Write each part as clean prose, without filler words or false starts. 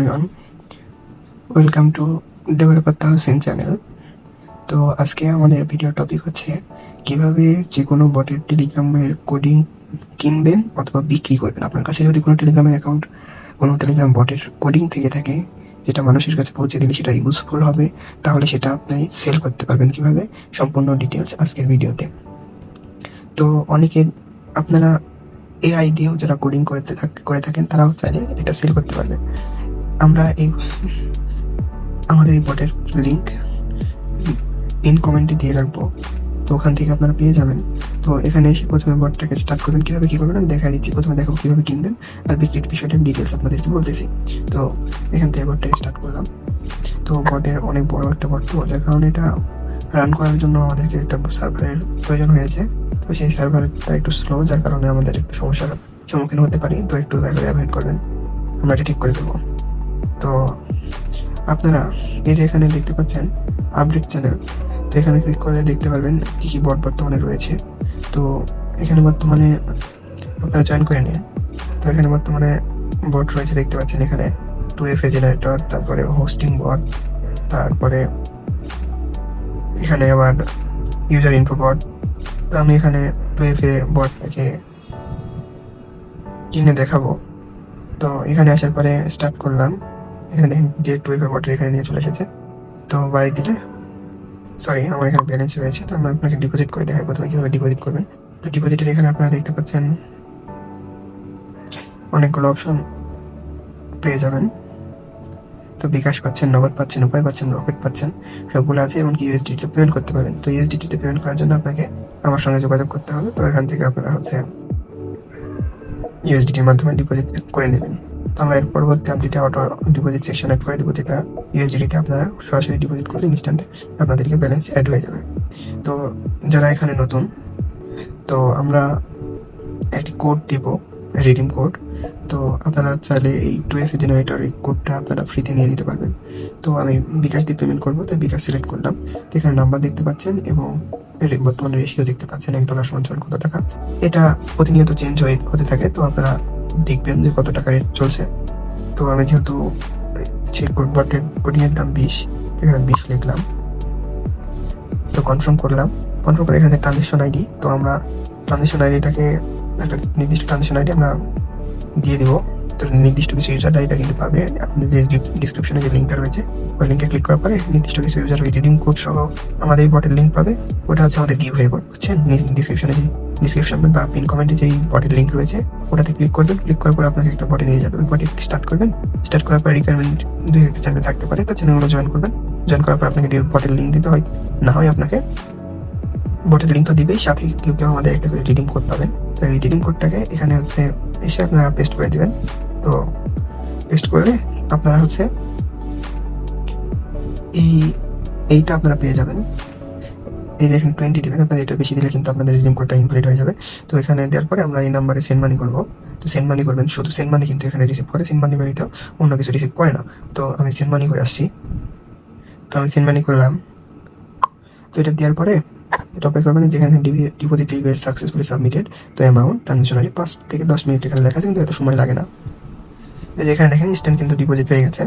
Everyone, welcome to developer Tahsin channel. তো আজকে আমাদের ভিডিও টপিক হচ্ছে কিভাবে যে কোনো বটের টেলিগ্রামের কোডিং কিনবেন অথবা বিক্রি করবেন। আপনার কাছে যদি কোনো টেলিগ্রামের অ্যাকাউন্ট, কোনো টেলিগ্রাম বটের কোডিং থেকে থাকে যেটা মানুষের কাছে পৌঁছে দিলে সেটা ইউজফুল হবে, তাহলে সেটা আপনি সেল করতে পারবেন কিভাবে, সম্পূর্ণ ডিটেলস আজকের ভিডিওতে। তো অনেকে আপনারা এআই দিয়েও যারা কোডিং করে থাকেন তারাও চাইলে এটা সেল করতে পারবেন। আমরা আমাদের এই বটের লিঙ্ক পিন কমেন্টে দিয়ে রাখবো, তো ওখান থেকে আপনারা পেয়ে যাবেন। তো এখানে এসে প্রথমে বটটাকে স্টার্ট করবেন। কীভাবে কী করবেন আমি দেখা দিচ্ছি। প্রথমে দেখাবো কীভাবে কিনবেন আর বিক্রির বিষয়টার ডিটেলস আপনাদেরকে বলতেছি। তো এখান থেকে বটটাকে স্টার্ট করলাম। তো বটের অনেক বড় একটা বট, তো যার কারণে এটা রান করার জন্য আমাদেরকে একটা সার্ভারের প্রয়োজন হয়েছে। তো সেই সার্ভারটা একটু স্লো, যার কারণে আমাদের একটু সমস্যার সম্মুখীন হতে পারি। তো একটু দয়া করে অ্যাভয়েড করবেন, আমরা এটা ঠিক করে দেবো। তো আপনারা এই যে এখানে দেখতে পাচ্ছেন আপডেট চ্যানেল, তো এখানে ক্লিক করলে দেখতে পারবেন কী কী বট বর্তমানে রয়েছে। তো এখানে বর্তমানে আপনারা জয়েন করে নিন। তো এখানে বর্তমানে বট রয়েছে দেখতে পাচ্ছেন, এখানে 2FA জেনারেটর, তারপরে হোস্টিং বট, তারপরে এখানে আবার ইউজার ইনফো বট। তো আমি এখানে 2FA বটটাকে কিনে দেখাবো। তো এখানে আসার পরে স্টার্ট করলাম। এখানে দেখেন যে 2FA বটের এখানে নিয়ে চলে এসেছে। তো বাই দিলে, সরি আমার এখানে ব্যালেন্স রয়েছে, তো আমরা আপনাকে ডিপোজিট করে দেখাই প্রথমে কীভাবে ডিপোজিট করবেন। তো ডিপোজিটের এখানে আপনারা দেখতে পাচ্ছেন অনেকগুলো অপশন পেয়ে যাবেন। তো বিকাশ পাচ্ছেন, নগদ পাচ্ছেন, উপায় পাচ্ছেন, রকেট পাচ্ছেন, সবগুলো আছে। এমনকি ইউএসডিতে পেমেন্ট করতে পারেন। তো ইউএসডিতে পেমেন্ট করার জন্য আপনাকে আমার সঙ্গে যোগাযোগ করতে হবে। তো এখান থেকে আপনারা ইউএসডিটির মাধ্যমে ডিপোজিট করে নেবেন। তো আমরা এর পরবর্তী আপডেটে অটো ডিপোজিট সেকশন অ্যাড করে দেবো, যেটা ইউএসডিটিতে আপনারা সরাসরি ডিপোজিট করলে ইনস্ট্যান্ট আপনাদেরকে ব্যালেন্স অ্যাড হয়ে যাবে। তো যারা এখানে নতুন, তো আমরা একটি কোড দিব, রিডিম কোড। তো আপনারা চাইলে এই 2FA জেনারেটর এই কোডটা আপনারা ফ্রিতে নিয়ে নিতে পারবেন। তো আমি বিকাশ দিয়ে পেমেন্ট করবো, তাই বিকাশ সিলেক্ট করলাম। তো এখানে নাম্বার দেখতে পাচ্ছেন এবং বর্তমানে রেশিও দেখতে পাচ্ছেন, $1 সমান কত টাকা। এটা প্রতিনিয়ত চেঞ্জ হতে থাকে, তো আপনারা দেখবেন যে কত টাকা রেট চলছে। তো আমি যেহেতু বটের কোডিংয়ের দাম 20, এখানে 20 লিখলাম। তো কনফার্ম করলাম। কনফার্ম করে এখানে ট্রানজেকশন আইডি, তো আমরা ট্রানজেকশন আইডিটাকে একটা নির্দিষ্ট ট্রানজেকশন আইডি আমরা দিয়ে দিব। তো নির্দিষ্ট কিছু ইউজার আইডিটা কিন্তু পাবে। আপনাদের যে ডিসক্রিপশনে যে লিঙ্কটা রয়েছে, ওই লিঙ্কে ক্লিক করার পরে নির্দিষ্ট কিছু ইউজার ওই রিডিম কোড সহ আমাদের এই বটের লিঙ্ক পাবে। ওটা হচ্ছে আমাদের গিভ হয়ে বুঝছেন। ডিসক্রিপশন বা পিন কমেন্টে যেই বটের লিঙ্ক রয়েছে ওটাতে ক্লিক করবেন। ক্লিক করার পর আপনাকে একটা বটে নিয়ে যাবে। ওই বটে স্টার্ট করবেন। স্টার্ট করার পর রিকোয়ারমেন্ট 2-1 চ্যানেল থাকতে পারে, তো চ্যানেলগুলো জয়েন করবেন। জয়েন করার পর আপনাকে বটের লিঙ্ক দিতে হয়, না হয় আপনাকে বটের লিঙ্ক তো দিবেই, সাথে কেউ আমাদের একটা করে রিডিম কোড পাবেন। তো এই রিডিম কোডটাকে এখানে এসে আপনারা পেস্ট করে দেবেন। তো পেস্ট করলে আপনারা এইটা আপনারা পেয়ে যাবেন। এই দেখেন 20 দেবেন, আপনারা এটা বেশি দিলে কিন্তু আপনাদের রিডিম কোডটা ইনভ্যালিড হয়ে যাবে। তো এখানে দেওয়ার পরে আমরা এই নাম্বারে সেন্ড মানি করবো। তো সেন্ড মানি করবেন, শুধু সেন্ড মানি কিন্তু এখানে রিসিভ করে, সেন্ড মানি ব্যতীত অন্য কিছু রিসিভ করে না। তো আমি সেন্ড মানি করে আসছি। তো আমি সেন্ড মানি করলাম। তো এটা দেওয়ার পরে এটা অপেক্ষা করবেন, যেখানে ডিপোজিট রিকোয়েস্ট সাকসেসফুলি সাবমিটেড। তো অ্যামাউন্ট ট্রানজেকশনালি 5 থেকে 10 মিনিট এখানে লেখা আছে, কিন্তু এত সময় লাগে না। এই যে এখানে দেখেন ইনস্ট্যান্ট কিন্তু ডিপোজিট হয়ে গেছে।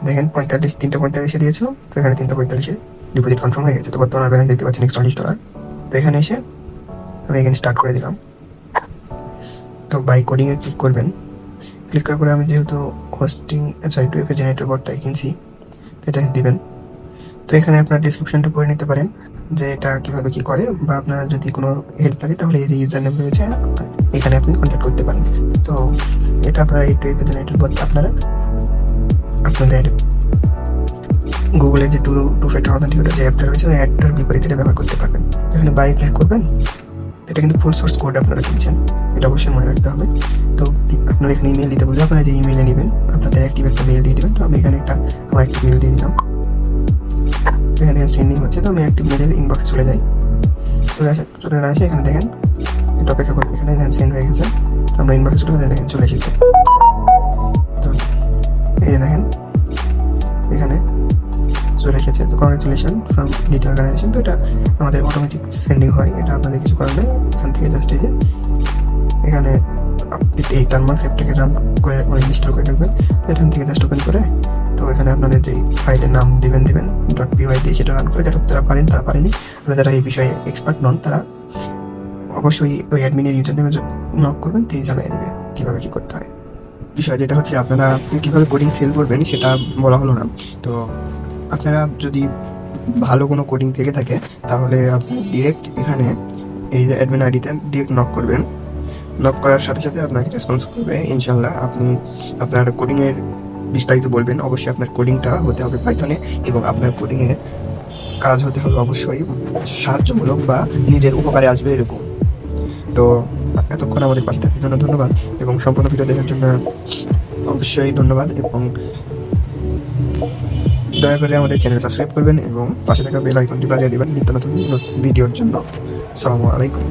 দেখেন 3:45 দিয়েছিল, তো এখানে 3:45 ডিপোজিট কনফার্ম হয়ে গেছে। তো বর্তমানে ব্যালেন্স দেখতে পাচ্ছেন $41। তো এখানে এসে আমি এখানে স্টার্ট করে দিলাম। তো বাই কোডিংয়ে ক্লিক করবেন। ক্লিক করার পরে আমি যেহেতু 2FA জেনারেটর বটটাই কিনছি, তো এটা দিবেন। তো এখানে আপনার ডিসক্রিপশনটা পড়ে নিতে পারেন যে এটা কীভাবে কী করে, বা আপনার যদি কোনো হেল্প লাগে তাহলে এই যে ইউজার নেম রয়েছে এখানে আপনি কন্ট্যাক্ট করতে পারেন। তো এটা আপনারা এই 2FA জেনারেটর বট আপনারা আপনাদের গুগলের যে টু ফ্যাক্টর অথেন্টিকেটর যে অ্যাপটা রয়েছে ওই অ্যাপটার বিপরীতে ব্যবহার করতে পারবেন। এখানে বাই ক্লিক করবেন। এটা কিন্তু ফুল সোর্স কোড আপনারা কিনছেন, এটা অবশ্যই মনে রাখতে হবে। তো আপনারা এখানে ইমেল দিতে বললে আপনারা যে ইমেলে নেবেন আপনাদের অ্যাক্টিভ একটা মেল দিয়ে দেবেন। তো আমি এখানে আমার একটা মেল দিয়ে দিলাম। এখানে সেন্ডিং হচ্ছে, তো আমি অ্যাক্টিভ মেলের ইনবক্সে চলে যাই। চলে আসে এখানে দেখেন এটা অপেক্ষা করতে, এখানে সেন্ড হয়ে গেছে। তো আমরা ইনবক্সে দেখেন চলে এসেছে। তো এই যে দেখেন এখানে চলে এসেছে। তো কংগ্রেচুলেশন ফ্রম ডিটি অর্গানাইজেশন। তো এটা আমাদের অটোমেটিক সেন্ডিং হয়, এটা আপনাদের কিছু করার নেই। এখান থেকে জাস্ট এই যে এখানে আপনি এই টার্মার্কস অ্যাপটাকে রান করে ইনস্টল করে রাখবেন। এখান থেকে জাস্ট ওপেন করে তো এখানে আপনাদের যে ফাইলের নাম দিবেন .py দিয়ে সেটা রান করে, যারা পারেন তারা পারেনি, আর যারা এই বিষয়ে এক্সপার্ট নন তারা অবশ্যই ওই অ্যাডমিনের ইউজার নেমে নক করবেন, তিনি জানিয়ে দেবে কীভাবে কী করতে হয়। বিষয় যেটা হচ্ছে আপনারা কীভাবে কোডিং সেল করবেন সেটা বলা হলো না। তো আপনারা যদি ভালো কোনো কোডিং থেকে থাকে তাহলে আপনি ডিরেক্ট এখানে এই যে অ্যাডমিন আইডিতে ডিরেক্ট নক করবেন। নক করার সাথে সাথে আপনাকে রেসপন্স করবে ইনশাল্লাহ। আপনি আপনার কোডিংয়ের বিস্তারিত বলবেন। অবশ্যই আপনার কোডিংটা হতে হবে পাইথনে এবং আপনার কোডিংয়ের কাজ হতে হবে অবশ্যই সাহায্যমূলক বা নিজের উপকারে আসবে এরকম। তো এতক্ষণ আমাদের পাশে থাকার জন্য ধন্যবাদ এবং সম্পূর্ণ ভিডিও দেখার জন্য অবশ্যই ধন্যবাদ, এবং দয়া করে আমাদের চ্যানেল সাবস্ক্রাইব করবেন এবং পাশে থাকা বেল আইকনটি বাজিয়ে দেবেন নিত্য নতুন ভিডিওর জন্য। আসসালামু আলাইকুম।